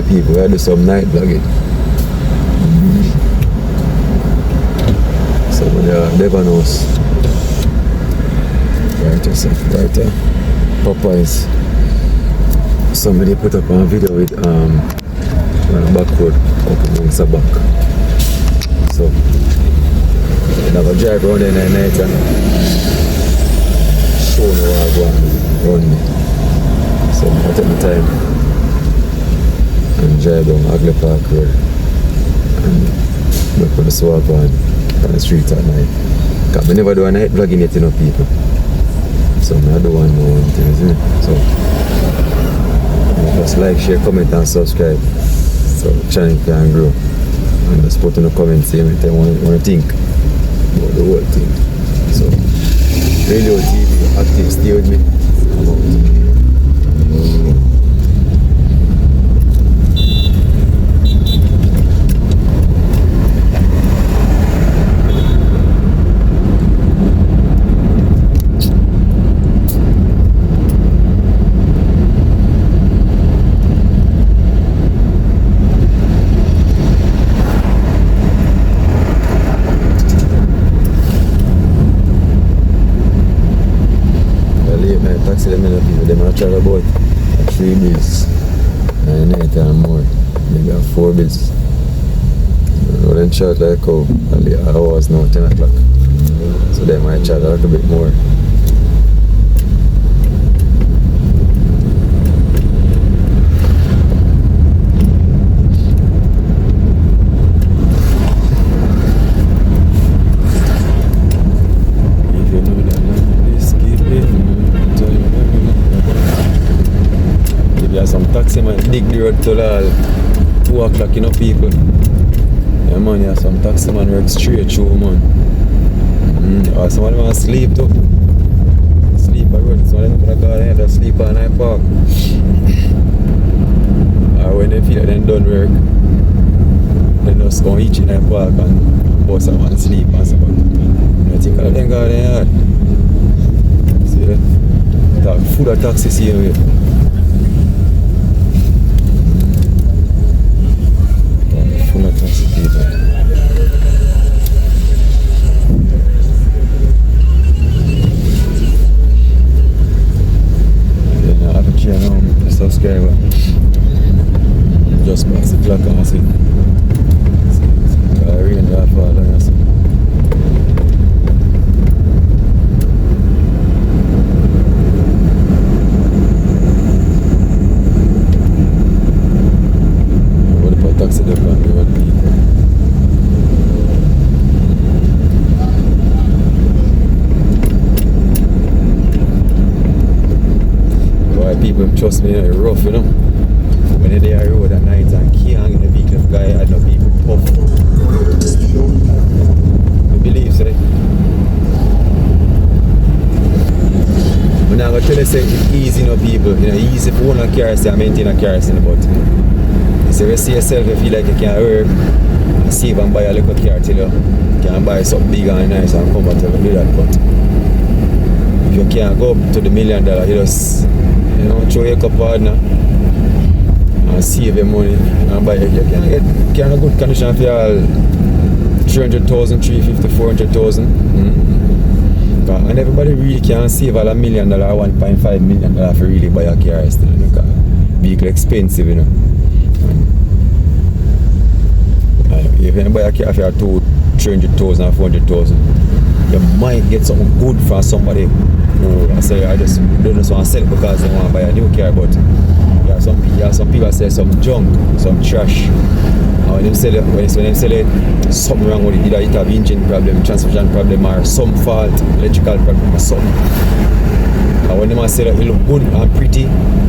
Alright people, I do some night vlogging. So when never knows. Right there. Popeyes. Somebody put up a video with back road up in months back. So I have a drive around there in the night and show me where I go and run me. So I take my time and drive down Ugly Park Road and look for the swap on the street at night. Because I never do a night vlogging yet, you know, people. So I do one more things, you know. So just like, share, comment and subscribe so the channel can grow. And just put in the comments saying what you want to think about the whole thing. So Radio TV active, stay with me. I'm out. Taxi them in people, they might charge about 3 bills and night and more, maybe 4 bills. But then charge like how hours now, 10 o'clock. So they might charge a little bit more. Some taxi man dig the road till 2 o'clock, you know, people. Yeah man, yeah, some taxi man work straight through, man. Some of them want to sleep too. Sleep at road, some of them gonna go ahead and sleep on night park. Or when they feel like they done work, they just go each in night park and bust up and sleep and stuff. I think all of them go there. See that? Full of taxis here. Full of taxi people. Yeah, I have a chair now, a subscriber. Just past the clock and I see. I rain that far and I see. Taxi the plan the road people. Why people trust me, it's rough, you know. When they're there road at night and can't get the vehicle, if guy had no people tough. I believe so. I'm not gonna tell you say it's easy, you know, people. You know, easy for one car say I maintain a car, but so you see yourself, you feel like you can't work and save and buy a little car till you can buy something big and nice and comfortable, do that. But if you can't go up to the $1 million, you just, you know, throw your cup hard now and save your money and buy it. You can't get in a good condition for your 300,000, 350, 400,000. And everybody really can't save all $1 million or $1.5 million for really buy a car still, because vehicle expensive, you know. If you buy a car for 300,000 or 400,000, you might get something good from somebody who I say I just don't want to sell it because they want to buy a new car, but some people say some junk, some trash. And when they sell it, something wrong with it. Either it have engine problem, transmission problem, or some fault, electrical problem or something. And when they sell it, it look good and pretty,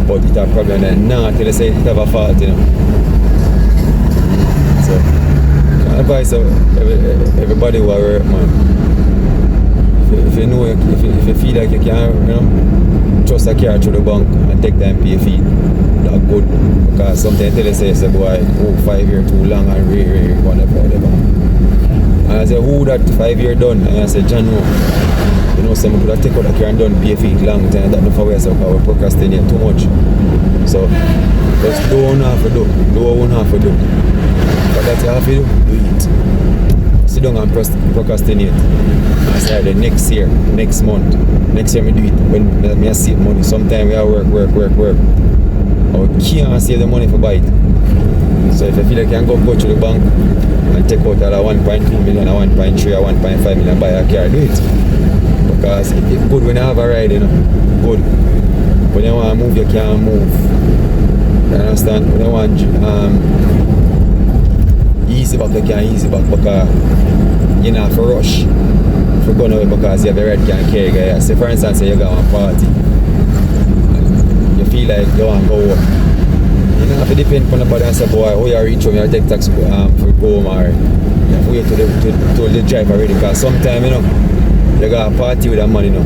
but it have a problem, then nah, till they say it have a fault, you know. So I advise everybody who work, man. If you know, if you feel like you can, you know, trust a car through the bank and take time pay fee, that's good. Because sometimes they say, boy, 5 years too long and whatever. And I say, who that 5 years done? And I say, John, no. You know, some could have taken out a car and done pay fee long time. That's not for us, because we procrastinate too much. So just do what you have to do. Do what you have to do. But that's you have to do it. Sit down and procrastinate. I say the next year, next month, next year I do it when I save money. Sometimes we work. I can't save the money for buy it. So if I feel like I can go to the bank and take out all 1.2 million or 1.3 or 1.5 million buy a car, do it. Because it's good when you have a ride, you know. Good. When you want to move, you can't move. You understand? When you want easy back, you can't easy back because you don't have to rush for going away because you have a ride can carry you. Say for instance, you go on a party. You feel like you want to go home. You don't have to depend on nobody and say, boy, oh, you reach home, you take taxi for home, or you have to wait till the driver ready. Because sometimes, you know, you got a party with that money, you know,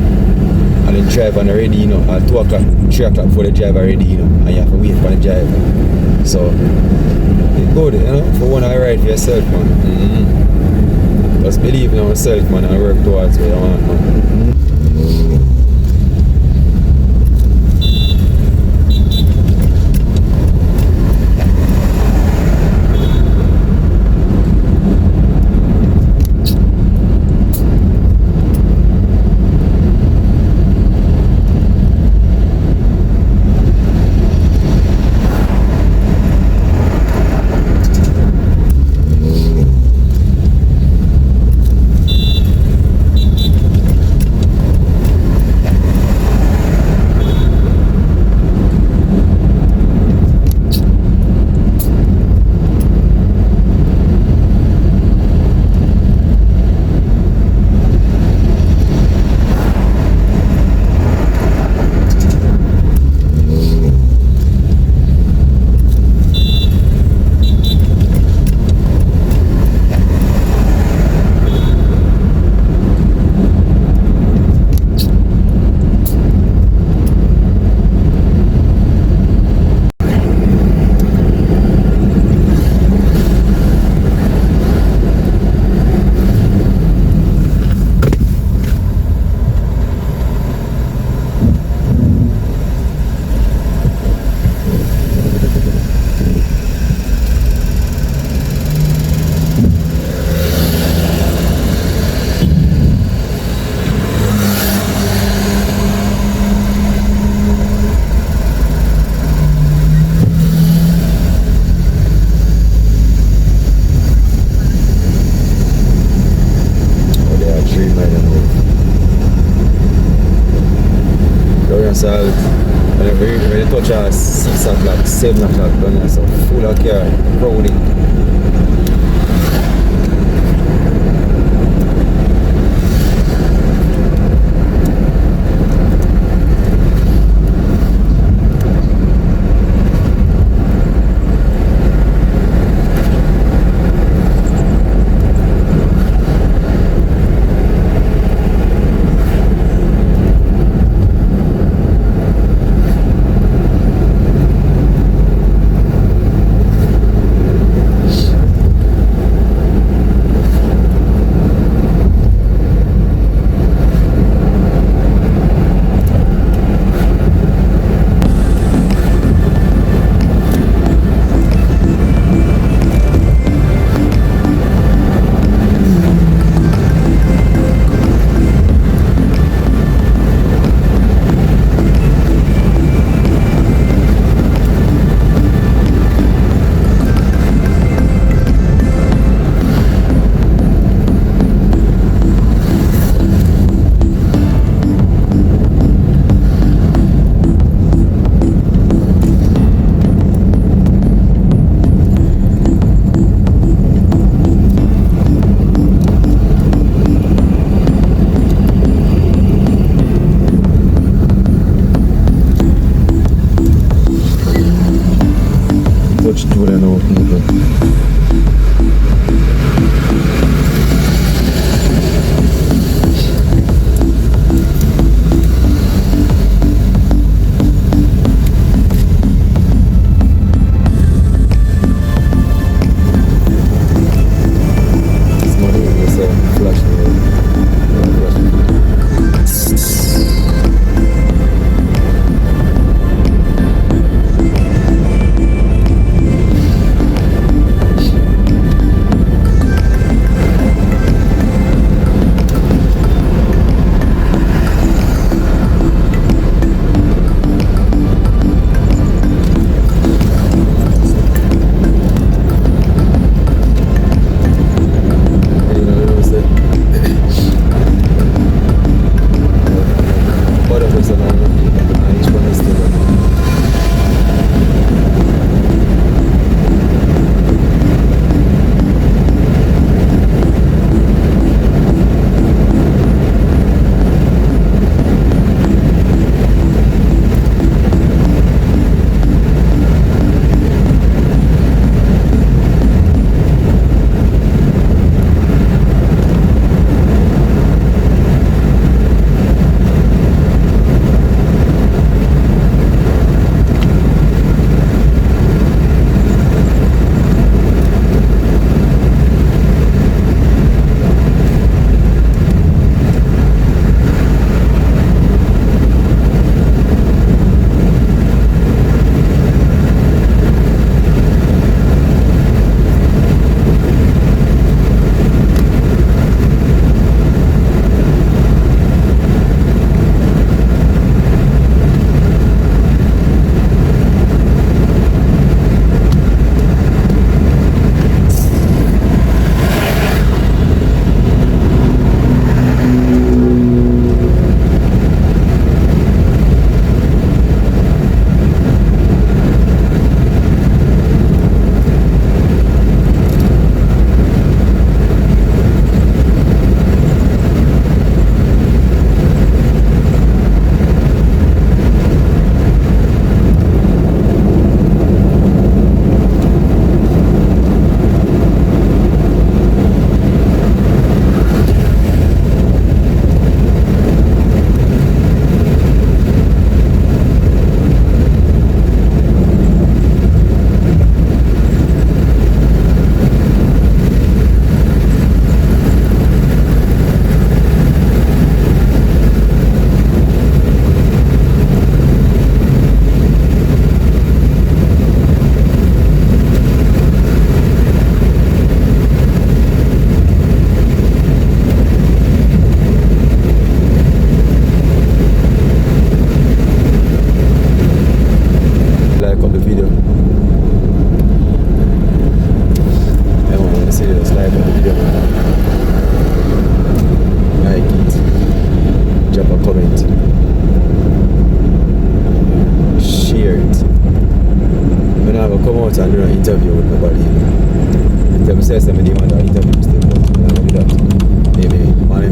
and the driver not ready, you know, at 2 o'clock, 3 o'clock before the driver ready, you know, and you have to wait for the driver. So, it's good, you know, for one I ride for yourself, man. Mm-hmm. Just believe in yourself, man, and work towards what you want, man. Mm-hmm. When you touch at 6 o'clock, 7 o'clock, done so full of car, crowded.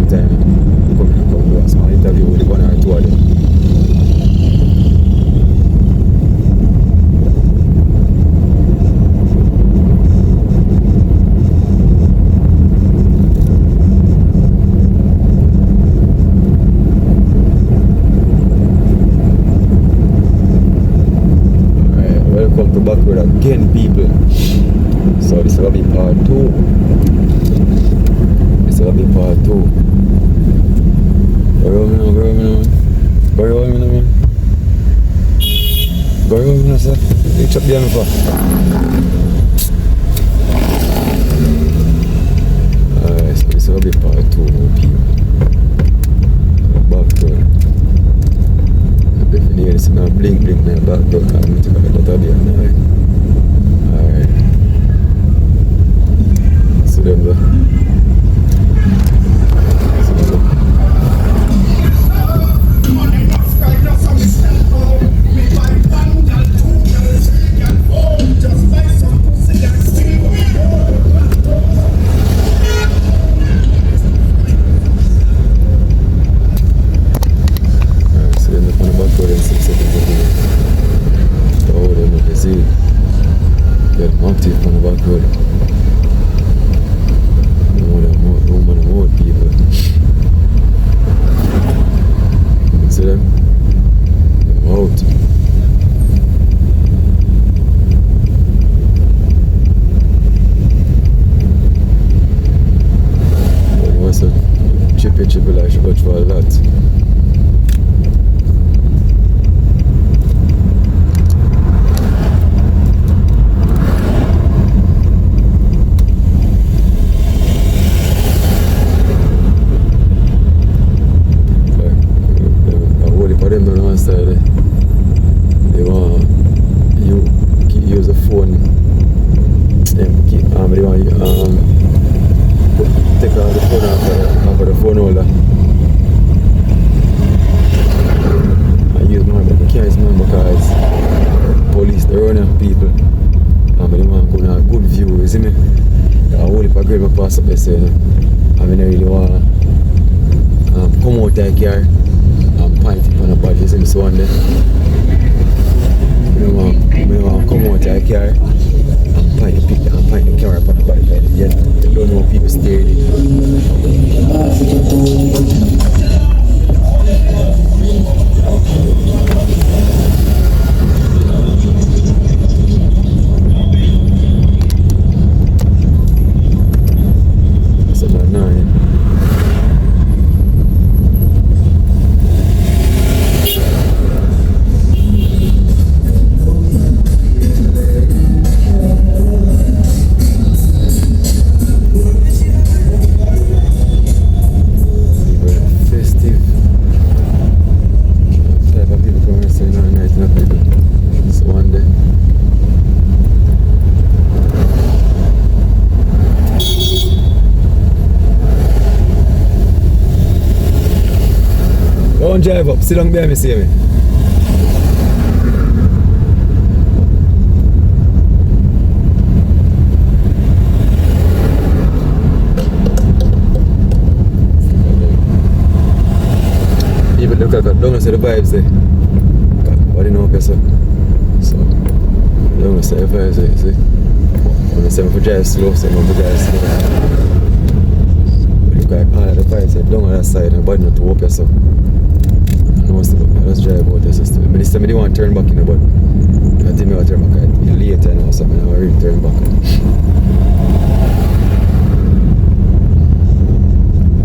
time. Come do a small interview with one or two of them. Welcome to Backroad again, people. So this will be part 2. This will be part 2. Go around me now, sir. Reach up the for. Alright, so this will be part 2 now, people. Backroad. If you hear this now, blink now, background, I'm going to go to the other. Alright. See them there. Chippy, I should go for a lot. Take out the phone off the phone holder. I use mine, but I can't use mine because police, they're running people. And they want to have a good view, you see me? I hold it for grade my pass up there, so I mean, I really want to come out that car and point it on the body, you see me? So on there. I want to come out that car and point the camera on the body. Yeah, you don't know people stay That's about 9. Don't drive up, sit down behind me, see me. Even look at that, don't see the vibes there. Nobody know okay, so don't see the vibes there, you see. When I say if I drive slow, say if I drive slow. Look at all of the vibes there, down on that side, nobody not to open so. Let's drive about this system. But this time I didn't want to turn back in, but I think I want to turn back. It's later now, so I'm going to really turn back.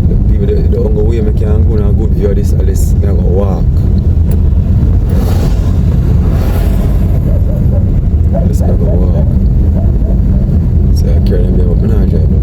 The people, the only way I can go on a good view of this, at least I'm going to walk. At least I'm going to walk. So I carry them up and I drive.